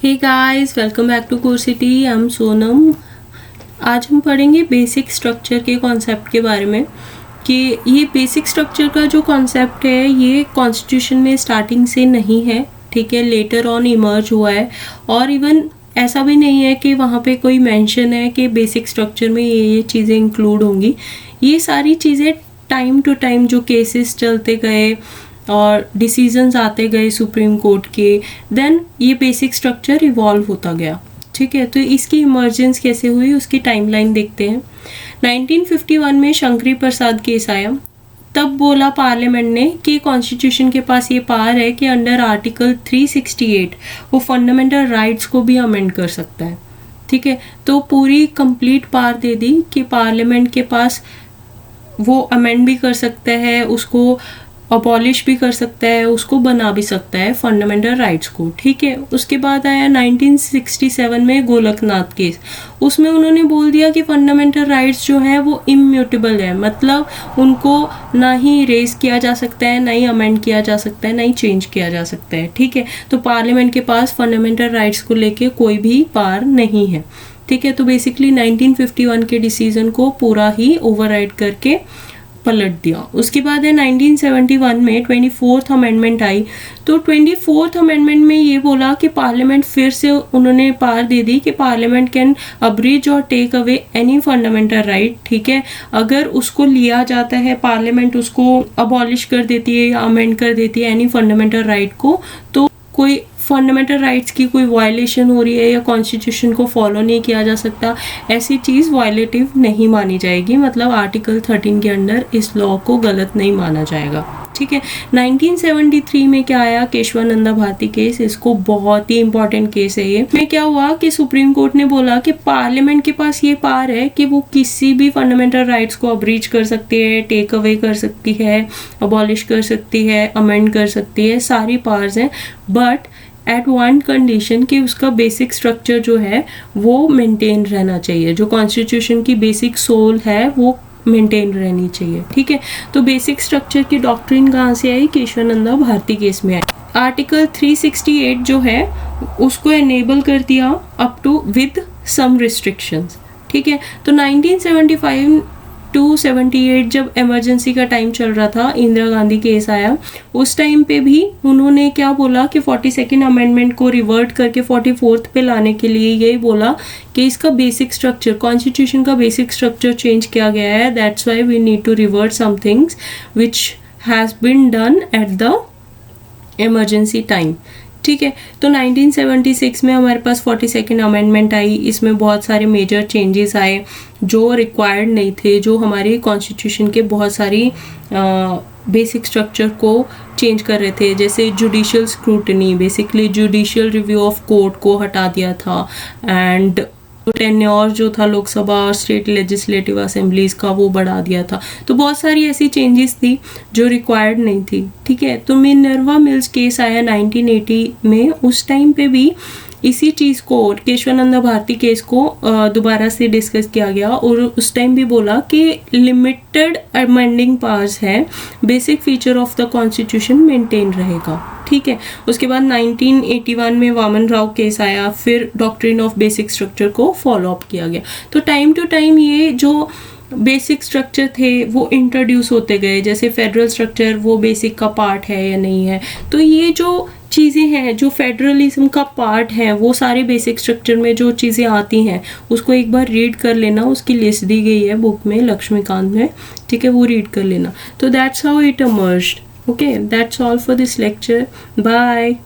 Hey guys, welcome back to Core City. I am Sonam. आज हम पढ़ेंगे बेसिक स्ट्रक्चर के कॉन्सेप्ट के बारे में कि ये बेसिक स्ट्रक्चर का जो कॉन्सेप्ट है ये कॉन्स्टिट्यूशन में स्टार्टिंग से नहीं है, ठीक है, लेटर ऑन इमर्ज हुआ है। और इवन ऐसा भी नहीं है कि वहाँ पे कोई मेंशन है कि बेसिक स्ट्रक्चर में ये चीज़ें इंक्लूड होंगी। ये सारी चीज़ें टाइम टू टाइम जो केसेस चलते गए और डिसीजंस आते गए सुप्रीम कोर्ट के, देन ये बेसिक स्ट्रक्चर इवॉल्व होता गया, ठीक है। तो इसकी इमर्जेंस कैसे हुई उसकी टाइमलाइन देखते हैं। 1951 में शंकरी प्रसाद केस आया। तब बोला पार्लियामेंट ने कि कॉन्स्टिट्यूशन के पास ये पावर है कि अंडर आर्टिकल 368 वो फंडामेंटल राइट्स को भी अमेंड कर सकता है, ठीक है। तो पूरी कंप्लीट पावर दे दी कि पार्लियामेंट के पास वो अमेंड भी कर सकता है, उसको अबॉलिश भी कर सकता है, उसको बना भी सकता है फंडामेंटल राइट्स को, ठीक है। उसके बाद आया 1967 में गोलकनाथ केस। उसमें उन्होंने बोल दिया कि फंडामेंटल राइट्स जो है वो इम्यूटेबल है, मतलब उनको ना ही रेज किया जा सकता है, ना ही अमेंड किया जा सकता है, ना ही चेंज किया जा सकता है, ठीक है। तो पार्लियामेंट के पास फंडामेंटल राइट्स को लेके कोई भी पावर नहीं है, ठीक है। तो बेसिकली 1951 के डिसीजन को पूरा ही ओवरराइड करके पलट दिया। उसके बाद है 1971 में 24th अमेंडमेंट आई। तो 24th अमेंडमेंट में ये बोला कि पार्लियामेंट फिर से उन्होंने पावर दे दी कि parliament can abridge or take away any fundamental right, ठीक है। अगर उसको लिया जाता है, पार्लियामेंट उसको अबॉलिश कर देती है या अमेंड कर देती है एनी फंडामेंटल राइट को, तो कोई फंडामेंटल राइट्स की कोई वायलेशन हो रही है या कॉन्स्टिट्यूशन को फॉलो नहीं किया जा सकता, ऐसी चीज़ वायलेटिव नहीं मानी जाएगी। मतलब आर्टिकल 13 के अंडर इस लॉ को गलत नहीं माना जाएगा, ठीक है। 1973 में क्या आया, केशवानंदा भारती केस। इसको बहुत ही इंपॉर्टेंट केस है ये। में क्या हुआ कि सुप्रीम कोर्ट ने बोला कि पार्लियामेंट के पास ये पावर है कि वो किसी भी फंडामेंटल राइट्स को अब्रीच कर सकती है, टेक अवे कर सकती है, अबॉलिश कर सकती है, अमेंड कर सकती है, सारी पावर्स हैं, बट एट वन कंडीशन कि उसका बेसिक स्ट्रक्चर जो है वो मेंटेन रहना चाहिए, जो कॉन्स्टिट्यूशन की बेसिक सोल है वो मेंटेन रहनी चाहिए, ठीक है। तो बेसिक स्ट्रक्चर की डॉक्ट्रिन कहाँ से आई, केशवानंदा भारती केस में आई। आर्टिकल 368 जो है उसको एनेबल कर दिया up to with some restrictions, ठीक है। तो 1975 टू 78 जब इमरजेंसी का टाइम चल रहा था, इंदिरा गांधी केस आया, उस टाइम पे भी उन्होंने क्या बोला कि 42nd अमेंडमेंट को रिवर्ट करके 44th पे लाने के लिए यही बोला कि इसका बेसिक स्ट्रक्चर, कॉन्स्टिट्यूशन का बेसिक स्ट्रक्चर चेंज किया गया है, that's why we need to revert some things which has been done at the emergency time, ठीक है। तो 1976 में हमारे पास 42nd अमेंडमेंट आई। इसमें बहुत सारे मेजर चेंजेस आए जो रिक्वायर्ड नहीं थे, जो हमारे कॉन्स्टिट्यूशन के बहुत सारी बेसिक स्ट्रक्चर को चेंज कर रहे थे। जैसे judicial scrutiny, basically judicial review of court को हटा दिया था, एंड टेन्योर जो था लोकसभा और स्टेट लेजिस्लेटिव असेंबलीज का वो बढ़ा दिया था। तो बहुत सारी ऐसी चेंजेस थी जो रिक्वायर्ड नहीं थी, ठीक है। तो मिनर्वा मिल्स केस आया 1980 में। उस टाइम पे भी इसी चीज़ को, केशवानंदा भारती केस को दोबारा से डिस्कस किया गया और उस टाइम भी बोला कि लिमिटेड अमेंडिंग पावर्स है, basic feature of the constitution maintain रहेगा, ठीक है। उसके बाद 1981 में वामन राव केस आया, फिर डॉक्ट्रिन ऑफ बेसिक स्ट्रक्चर को फॉलो अप किया गया। तो टाइम टू टाइम ये जो बेसिक स्ट्रक्चर थे वो इंट्रोड्यूस होते गए। जैसे फेडरल स्ट्रक्चर वो बेसिक का पार्ट है या नहीं है, तो ये जो चीज़ें हैं जो फेडरलिज्म का पार्ट है, वो सारे बेसिक स्ट्रक्चर में जो चीज़ें आती हैं उसको एक बार रीड कर लेना। उसकी लिस्ट दी गई है बुक में, लक्ष्मीकांत में, ठीक है, वो रीड कर लेना। तो that's how it emerged. Okay, that's all for this lecture. Bye.